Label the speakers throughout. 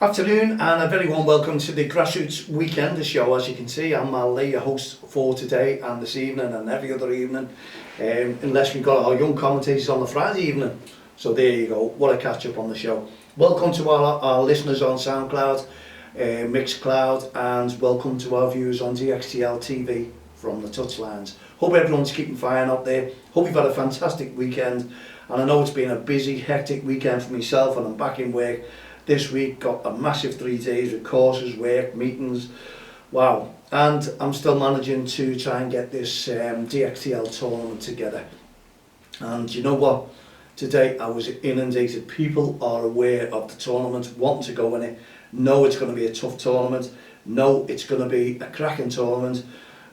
Speaker 1: Afternoon and a very warm welcome to the Grassroots Weekend, the show. As you can see, I'm Mal Lee, your host for today and this evening and every other evening, unless we've got our young commentators on the Friday evening. So there you go, what a catch up on the show. Welcome to our listeners on SoundCloud, Mixcloud, and welcome to our viewers on DXTL TV from the touchlines. Hope everyone's keeping fine out there. Hope you've had a fantastic weekend, and I know it's been a busy, hectic weekend for myself, and I'm back in work this week. Got a massive 3 days with courses, work, meetings, wow. And I'm still managing to try and get this DXTL tournament together. And you know what? Today I was inundated. People are aware of the tournament, wanting to go in it, know it's going to be a tough tournament, know it's going to be a cracking tournament.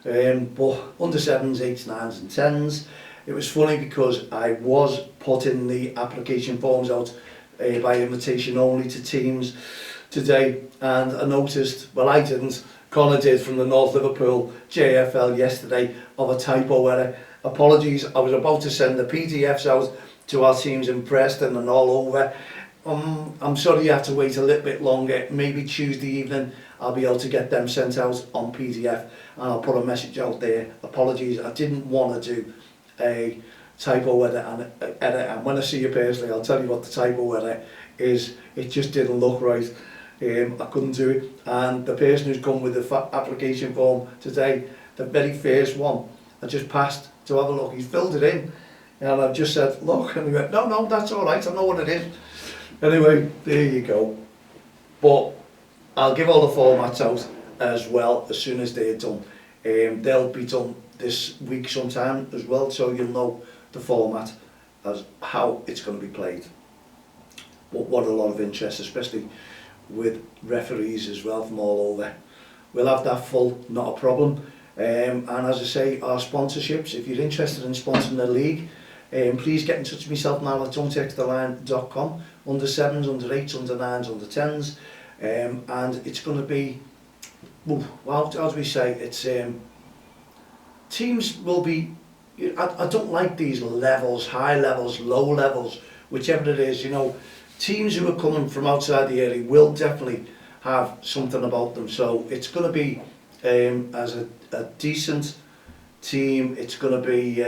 Speaker 1: But under 7s, 8s, 9s and 10s, it was funny because I was putting the application forms out by invitation only to teams today, and I noticed, well I didn't, Connor did from the North Liverpool JFL yesterday, of a typo error. Apologies, I was about to send the PDFs out to our teams in Preston and all over. I'm sorry you have to wait a little bit longer, maybe Tuesday evening I'll be able to get them sent out on PDF, and I'll put a message out there. Apologies, I didn't want to do a typo edit, and when I see you personally I'll tell you what the typo edit is. It just didn't look right. I couldn't do it, and the person who's come with the application form today, the very first one, I just passed to have a look. He's filled it in and I've just said look, and he went no that's alright, I know what it is. Anyway, there you go. But I'll give all the formats out as well as soon as they're done. They'll be done this week sometime as well, so you'll know the format as how it's going to be played. But what a lot of interest, especially with referees as well from all over. We'll have that full, not a problem. And as I say, our sponsorships, if you're interested in sponsoring the league, please get in touch with myself now at don'ttexttheline.com. Under 7s, under 8s, under 9s, under 10s. And it's going to be, how do we say, it's teams will be, I don't like these levels, high levels, low levels, whichever it is, you know. Teams who are coming from outside the area will definitely have something about them. So it's going to be as a decent team. It's going to be,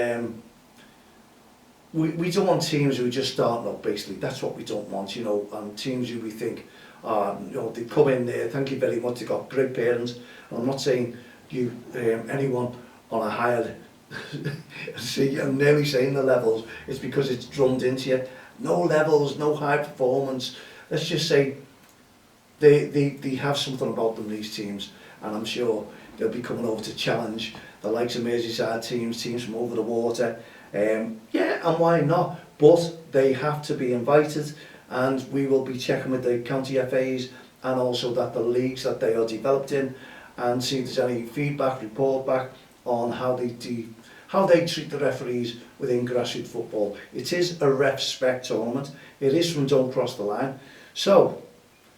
Speaker 1: we don't want teams who are just starting up, basically. That's what we don't want, you know, and teams who we think, you know, they come in there, thank you very much, they've got great parents. And I'm not saying you, anyone on a higher, see, I'm nearly saying the levels, it's because it's drummed into you. No levels, no high performance. Let's just say they have something about them, these teams, and I'm sure they'll be coming over to challenge the likes of Merseyside teams from over the water. Yeah, and why not? But they have to be invited, and we will be checking with the county FAs and also that the leagues that they are developed in, and see if there's any feedback, report back on how they treat the referees within grassroots football. It is a REFspect tournament. It is from Don't Cross the Line. So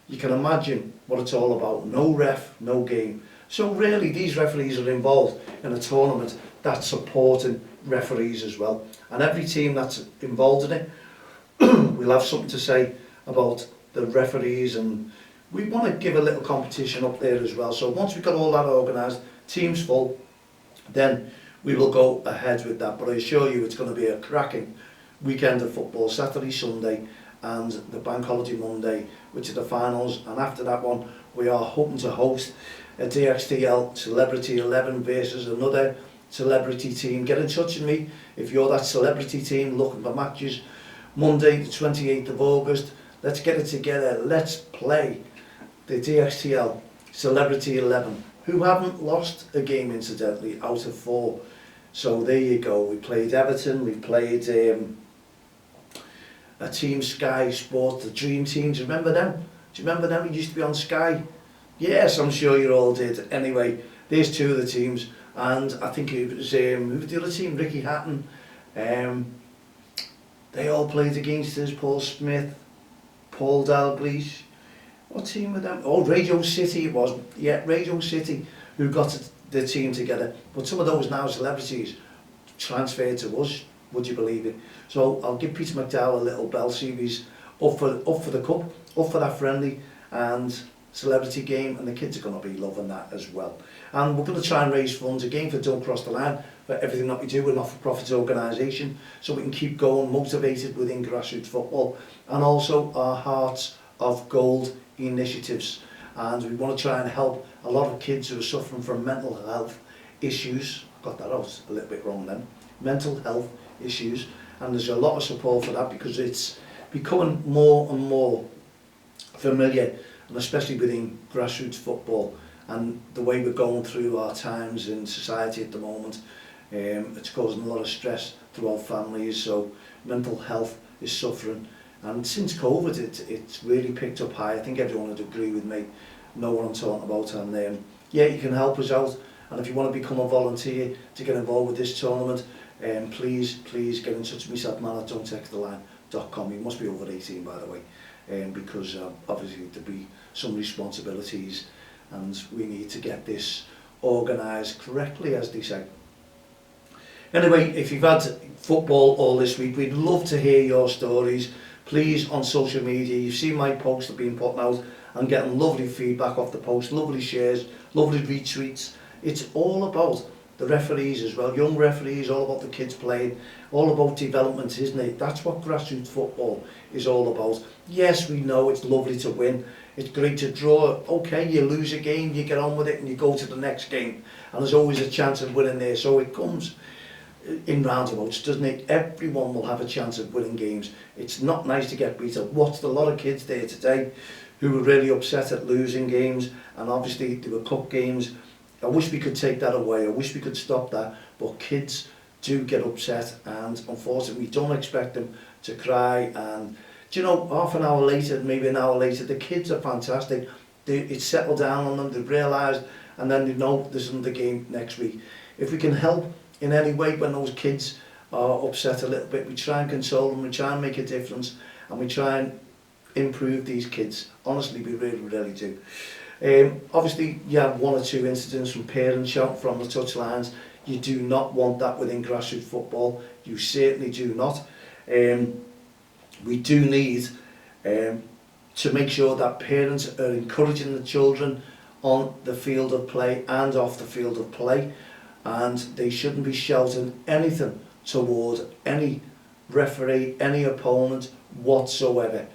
Speaker 1: you can imagine what it's all about. No ref, no game. So really these referees are involved in a tournament that's supporting referees as well. And every team that's involved in it will have something to say about the referees, and we want to give a little competition up there as well. So once we've got all that organised, teams full, then we will go ahead with that. But I assure you it's going to be a cracking weekend of football, Saturday, Sunday and the bank holiday Monday, which are the finals. And after that one we are hoping to host a DXTL Celebrity 11 versus another celebrity team. Get in touch with me if you're that celebrity team looking for matches. Monday the 28th of August, let's get it together, let's play the DXTL Celebrity 11, who haven't lost a game incidentally out of 4. So there you go. We played Everton, we played a team, Sky Sports, the Dream Team. Do you remember them? Do you remember them? We used to be on Sky. Yes, I'm sure you all did. Anyway, there's 2 of the teams, and I think it was who was the other team? Ricky Hatton. They all played against us. Paul Smith, Paul Dalglish. What team were them? Oh, Radio City it was. Yeah, Radio City, who got the team together. But some of those now celebrities transferred to us, would you believe it? So I'll give Peter McDowell a little bell, see if he's up for the cup, up for that friendly, and celebrity game, and the kids are going to be loving that as well. And we're going to try and raise funds again for Don't Cross the Line, for everything that we do. We're a not-for-profit organisation, so we can keep going motivated within grassroots football, and also our Hearts of Gold initiatives. And we want to try and help a lot of kids who are suffering from mental health issues. Got that out a little bit wrong then. Mental health issues, and there's a lot of support for that because it's becoming more and more familiar, and especially within grassroots football and the way we're going through our times in society at the moment. It's causing a lot of stress throughout families, so mental health is suffering. And since COVID, it's really picked up high. I think everyone would agree with me, know what I'm talking about. And yeah, you can help us out. And if you want to become a volunteer to get involved with this tournament, please get in touch with myself, man@don'ttexttheline.com. You must be over 18, by the way, because obviously there'll be some responsibilities, and we need to get this organised correctly, as they say. Anyway, if you've had football all this week, we'd love to hear your stories. Please, on social media, you've seen my posts have been put out. I'm getting lovely feedback off the post, lovely shares, lovely retweets. It's all about the referees as well, young referees, all about the kids playing, all about development, isn't it? That's what grassroots football is all about. Yes, we know it's lovely to win. It's great to draw. Okay, you lose a game, you get on with it and you go to the next game. And there's always a chance of winning there. So it comes in roundabouts, doesn't it? Everyone will have a chance of winning games. It's not nice to get beat up. Watched a lot of kids there today who were really upset at losing games, and obviously they were cup games. I wish we could take that away. I wish we could stop that, but kids do get upset, and unfortunately we don't expect them to cry. And do you know, half an hour later, maybe an hour later, the kids are fantastic. It's settled down on them, they've realised, and then they know there's another game next week. If we can help in any way when those kids are upset a little bit, we try and console them, we try and make a difference, and we try and improve these kids. Honestly, we really do. Obviously, you have one or two incidents from parents shouting from the touchlines. You do not want that within grassroots football. You certainly do not. We do need to make sure that parents are encouraging the children on the field of play and off the field of play, and they shouldn't be shouting anything toward any referee, any opponent whatsoever.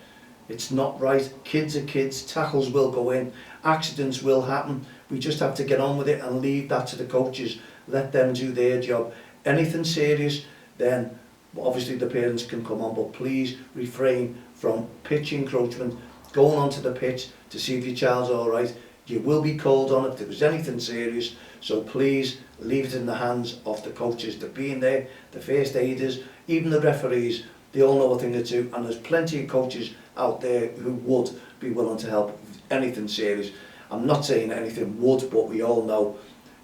Speaker 1: It's not right. Kids are kids, tackles will go in, accidents will happen. We just have to get on with it and leave that to the coaches. Let them do their job. Anything serious, then obviously the parents can come on, but please refrain from pitch encroachment, going onto the pitch to see if your child's all right. You will be called on if there was anything serious, so please leave it in the hands of the coaches. They're being there, the first aiders, even the referees. They all know a thing or two, and there's plenty of coaches out there who would be willing to help with anything serious. I'm not saying anything would, but we all know,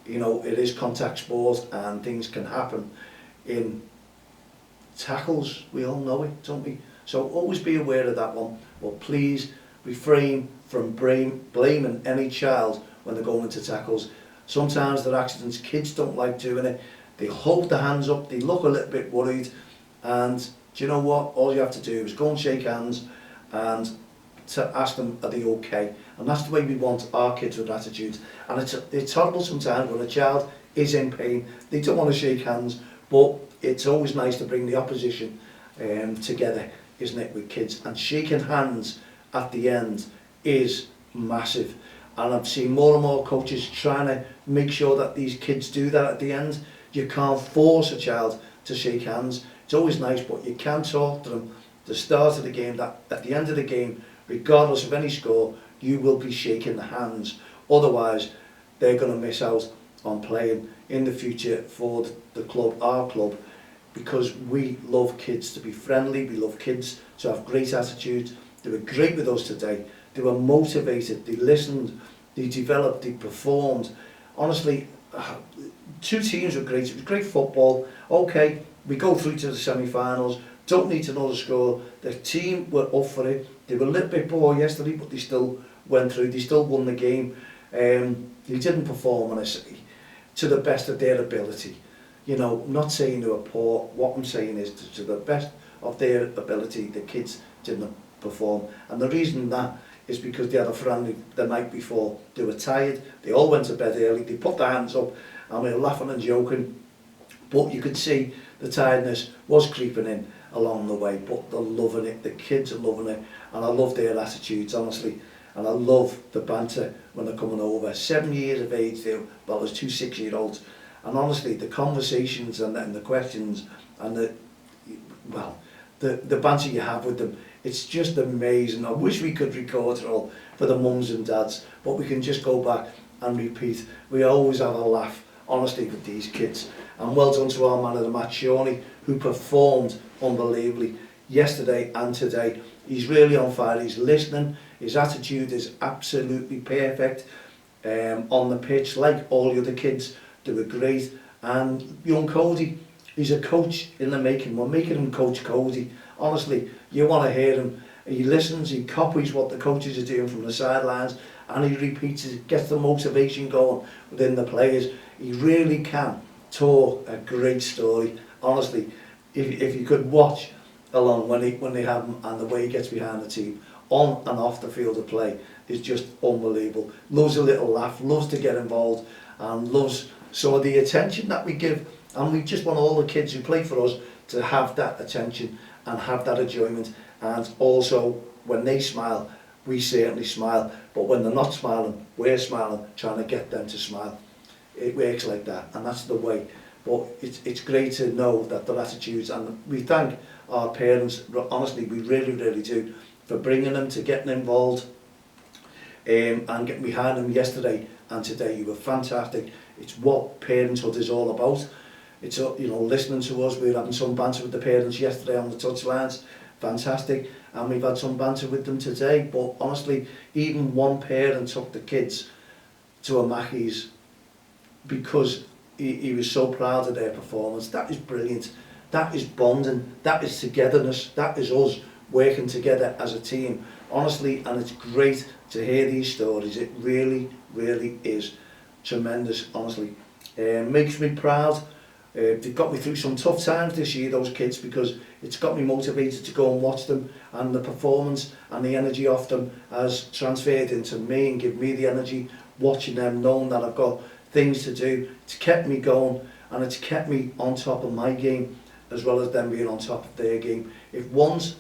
Speaker 1: you know, it is contact sport and things can happen in tackles. We all know it, don't we? So always be aware of that one. But please refrain from blaming any child when they're going into tackles. Sometimes there are accidents, kids don't like doing it. They hold their hands up, they look a little bit worried, and do you know what? All you have to do is go and shake hands and to ask them, are they okay? And that's the way we want our kids with attitudes. And it's horrible sometimes when a child is in pain, they don't want to shake hands, but it's always nice to bring the opposition together, isn't it, with kids? And shaking hands at the end is massive. And I've seen more and more coaches trying to make sure that these kids do that at the end. You can't force a child to shake hands. It's always nice, but you can talk to them at the start of the game, that at the end of the game, regardless of any score, you will be shaking the hands. Otherwise, they're going to miss out on playing in the future for the club, our club, because we love kids to be friendly, we love kids to have great attitudes. They were great with us today. They were motivated, they listened, they developed, they performed. Honestly, two teams were great. It was great football. Okay, we go through to the semi-finals, don't need to know the score. The team were up for it. They were a little bit poor yesterday, but they still went through, they still won the game. They didn't perform, honestly, to the best of their ability. You know, I'm not saying they were poor. What I'm saying is to the best of their ability, the kids didn't perform. And the reason that is because they had a friendly the night before. They were tired, they all went to bed early, they put their hands up and we were laughing and joking, but you could see the tiredness was creeping in along the way, but they're loving it, the kids are loving it, and I love their attitudes, honestly, and I love the banter when they're coming over. 7 years of age, well, there's 2 6-year-olds, and honestly, the conversations and the questions and the banter you have with them, it's just amazing. I wish we could record it all for the mums and dads, but we can just go back and repeat. We always have a laugh, honestly, with these kids. And well done to our man of the match, Shawnee, who performed unbelievably yesterday and today. He's really on fire, he's listening, his attitude is absolutely perfect on the pitch, like all the other kids. They were great. And young Cody, he's a coach in the making. We're making him Coach Cody. Honestly, you want to hear him. He listens, he copies what the coaches are doing from the sidelines, and he repeats it, gets the motivation going within the players. He really can talk a great story. Honestly, if you could watch along when they have him and the way he gets behind the team, on and off the field of play, is just unbelievable. Loves a little laugh, loves to get involved, and loves some of the attention that we give. And we just want all the kids who play for us to have that attention and have that enjoyment. And also, when they smile, we certainly smile. But when they're not smiling, we're smiling, trying to get them to smile. It works like that, and that's the way. But it's great to know that their attitudes, and we thank our parents, honestly, we really do, for bringing them to getting involved and getting behind them yesterday and today. You were fantastic. It's what parenthood is all about. It's, you know, listening to us. We were having some banter with the parents yesterday on the touchlines, fantastic, and we've had some banter with them today. But honestly, even one parent took the kids to a Mackey's because he was so proud of their performance. That is brilliant. That is bonding. That is togetherness. That is us working together as a team, honestly. And it's great to hear these stories. It really is tremendous, honestly. Makes me proud. They've got me through some tough times this year, those kids, because it's got me motivated to go and watch them, and the performance and the energy off them has transferred into me and give me the energy watching them, knowing that I've got things to do. It's kept me going, and it's kept me on top of my game as well as them being on top of their game. If one's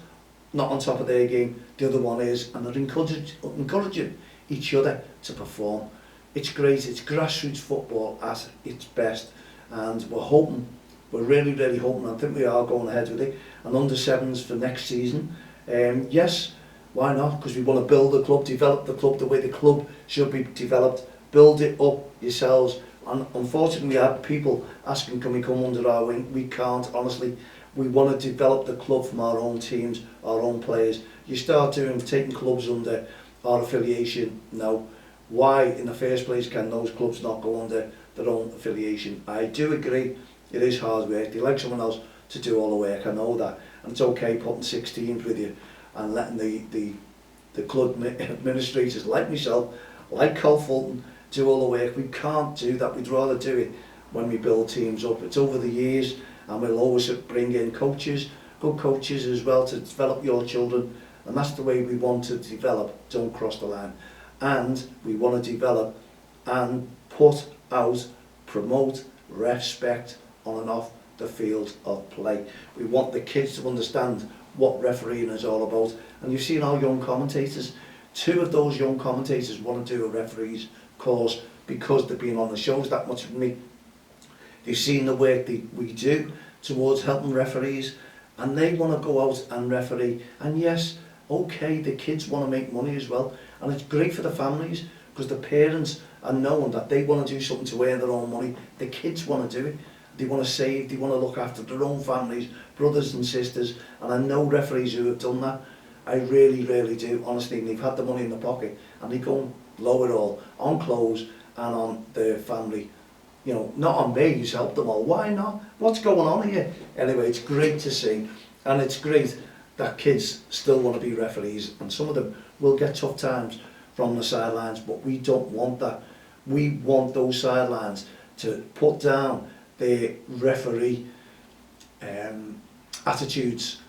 Speaker 1: not on top of their game, the other one is, and they're encouraging each other to perform. It's great. It's grassroots football at its best, and we're really hoping, I think we are going ahead with it, and under 7s for next season. Yes, why not? Because we want to build the club, develop the club the way the club should be developed. Build it up yourselves. And unfortunately, we have people asking, can we come under our wing? We can't, honestly. We want to develop the club from our own teams, our own players. You start taking clubs under our affiliation now. Why, in the first place, can those clubs not go under their own affiliation? I do agree, it is hard work. They like someone else to do all the work, I know that. And it's okay putting 6 teams with you and letting the club administrators like myself, like Col Fulton, do all the work. We can't do that. We'd rather do it when we build teams up. It's over the years, and we'll always bring in coaches, good coaches as well, to develop your children, and that's the way we want to develop. Don't cross the line. And we want to develop and put out, promote REFspect on and off the field of play. We want the kids to understand what refereeing is all about. And you've seen our young commentators. 2 of those young commentators want to do a referee's course because they've been on the shows that much with me. They've seen the work we do towards helping referees, and they want to go out and referee. And yes, okay, the kids want to make money as well, and it's great for the families because the parents are knowing that they want to do something to earn their own money. The kids want to do it. They want to save, they want to look after their own families, brothers and sisters, and I know referees who have done that. I really do, honestly, and they've had the money in the pocket and they go and blow it all on clothes and on their family. You know, not on me, who's helped them all. Why not? What's going on here? Anyway, it's great to see, and it's great that kids still want to be referees, and some of them will get tough times from the sidelines, but we don't want that. We want those sidelines to put down their referee attitudes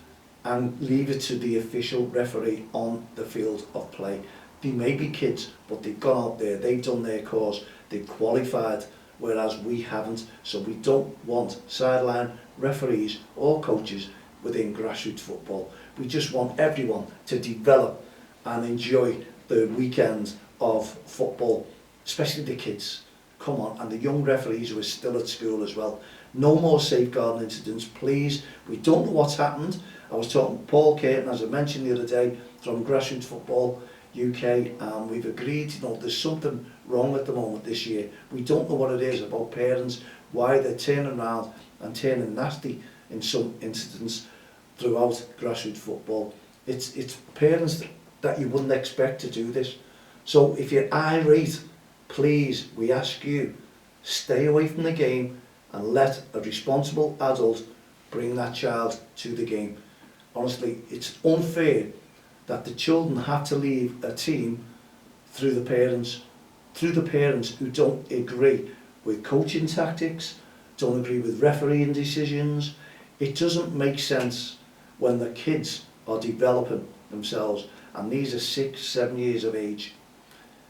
Speaker 1: and leave it to the official referee on the field of play. They may be kids, but they've gone out there, they've done their course, they've qualified, whereas we haven't. So we don't want sideline referees or coaches within grassroots football. We just want everyone to develop and enjoy the weekends of football, especially the kids. Come on, and the young referees who are still at school as well. No more safeguarding incidents, please. We don't know what's happened. I was talking to Paul Curtin, as I mentioned the other day, from Grassroots Football UK, and we've agreed, there's something wrong at the moment this year. We don't know what it is about parents, why they're turning around and turning nasty in some incidents throughout grassroots football. It's parents that you wouldn't expect to do this. So if you're irate, please, we ask you, stay away from the game and let a responsible adult bring that child to the game. Honestly, it's unfair that the children have to leave a team through the parents who don't agree with coaching tactics, don't agree with refereeing decisions. It doesn't make sense when the kids are developing themselves and these are 6, 7 years of age.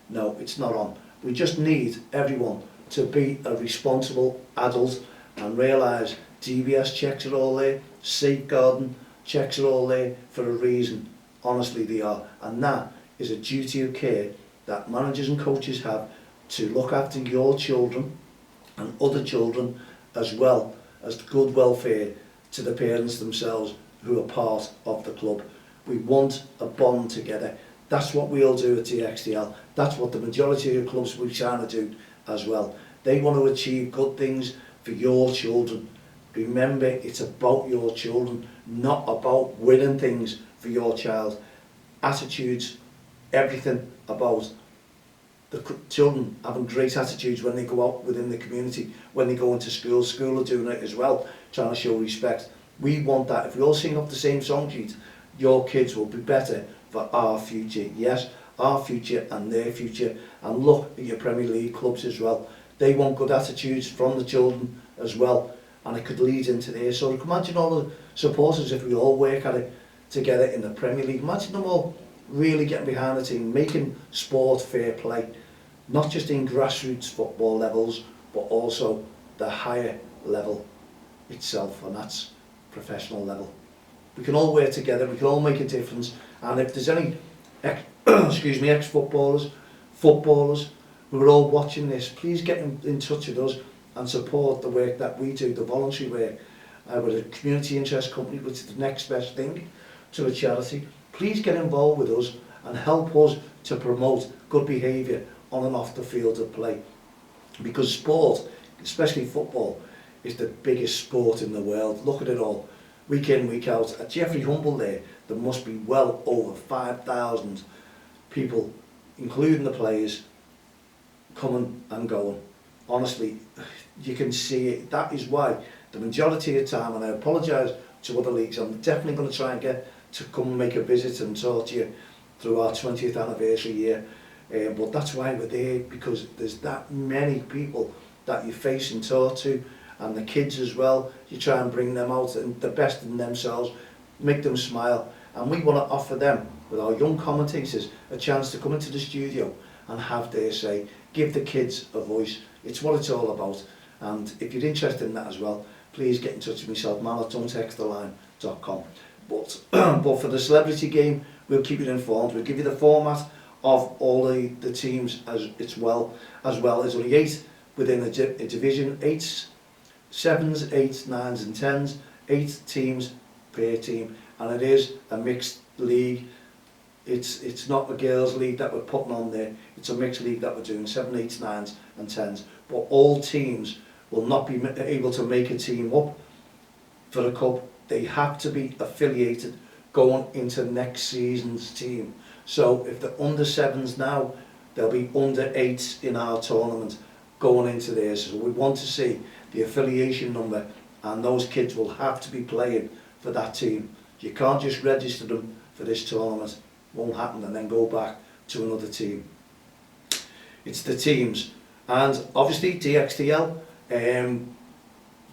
Speaker 1: No, it's not on. We just need everyone to be a responsible adult and realise DBS checks are all there, safeguarding checks are all there for a reason. Honestly, they are. And that is a duty of care that managers and coaches have to look after your children and other children, as well as good welfare to the parents themselves who are part of the club. We want a bond together. That's what we all do at DXTL. That's what the majority of clubs we're trying to do as well. They want to achieve good things for your children. Remember, it's about your children, not about winning things for your child. Attitudes, everything about the children having great attitudes when they go out within the community, when they go into school. School are doing it as well, trying to show respect. We want that. If we all sing up the same song sheet, your kids will be better for our future. Yes, our future and their future. And look at your Premier League clubs as well. They want good attitudes from the children as well, and it could lead into there. So imagine all the supporters, if we all work at it together in the Premier League. Imagine them all really getting behind the team, making sport fair play, not just in grassroots football levels, but also the higher level itself, and that's professional level. We can all work together, we can all make a difference, and if there's any ex-footballers, footballers who are all watching this, please get in touch with us and support the work that we do, the voluntary work. We're a community interest company, which is the next best thing to a charity. Please get involved with us and help us to promote good behaviour on and off the field of play. Because sport, especially football, is the biggest sport in the world. Look at it all. Week in, week out. At Jeffrey Humble there must be well over 5,000 people, including the players, coming and going. Honestly, you can see it. That is why the majority of the time, and I apologise to other leagues, I'm definitely going to try and get to come and make a visit and talk to you through our 20th anniversary year. But that's why we're there, because there's that many people that you face and talk to, and the kids as well. You try and bring them out and the best in themselves, make them smile, and we want to offer them, with our young commentators, a chance to come into the studio and have their say, give the kids a voice. It's what it's all about. And if you're interested in that as well, please get in touch with myself, man@don'ttexttheline.com. But for the celebrity game, we'll keep you informed. We'll give you the format of all the teams as well. There's only 8 within a division, 8s, 7s, 8s, 9s and 10s, 8 teams per team, and it is a mixed league. It's not a girls' league that we're putting on there, it's a mixed league that we're doing, 7, 8s, 9s and 10s. But all teams will not be able to make a team up for a cup. They have to be affiliated going into next season's team. So if they're under 7s now, they'll be under 8s in our tournament going into there. So we want to see the affiliation number, and those kids will have to be playing for that team. You can't just register them for this tournament. Won't happen and then go back to another team. It's the teams, and obviously DXTL, they're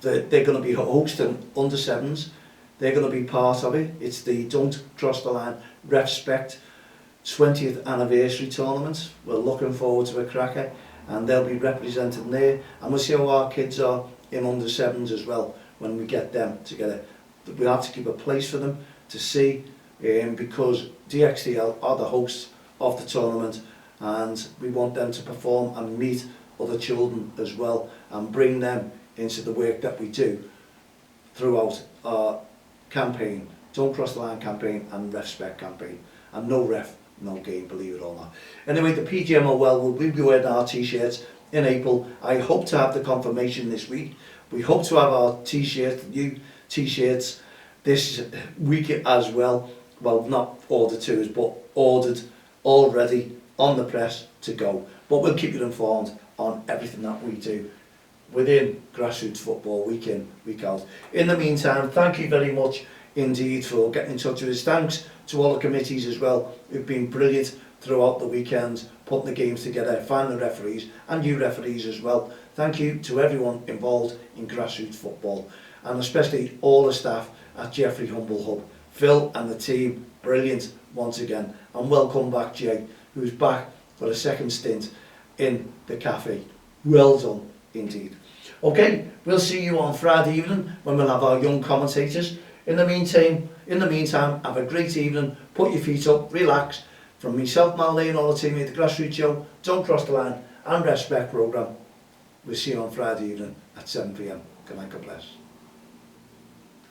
Speaker 1: going to be hosting under 7s. They're going to be part of it. It's the Don't Cross the Line REFspect 20th anniversary tournament. We're looking forward to a cracker, and they'll be represented there, and we'll see how our kids are in under 7s as well when we get them together. We have to keep a place for them to see, because DXTL are the hosts of the tournament, and we want them to perform and meet other children as well, and bring them into the work that we do throughout our campaign, Don't Cross the Line campaign and REFspect campaign, and no ref, no game, believe it or not. Anyway, the PGMOL will be wearing our t-shirts in April. I hope to have the confirmation this week. We hope to have our t-shirts, new t-shirts, this week as well. Well, not ordered to us, but ordered already on the press to go. But we'll keep you informed on everything that we do within grassroots football, week in, week out. In the meantime, thank you very much indeed for getting in touch with us. Thanks to all the committees as well, who've been brilliant throughout the weekend, putting the games together, finding the referees, and you referees as well. Thank you to everyone involved in grassroots football, and especially all the staff at Jeffrey Humble Hub. Phil and the team, brilliant once again. And welcome back, Jay, who's back for a second stint in the cafe. Well done indeed. Okay, we'll see you on Friday evening when we'll have our young commentators. In the meantime, have a great evening, put your feet up, relax. From myself, Mal Lee, and all the team at the Grassroots Show, Don't Cross the Line and REFspect programme. We'll see you on Friday evening at 7 p.m. Good night, God bless.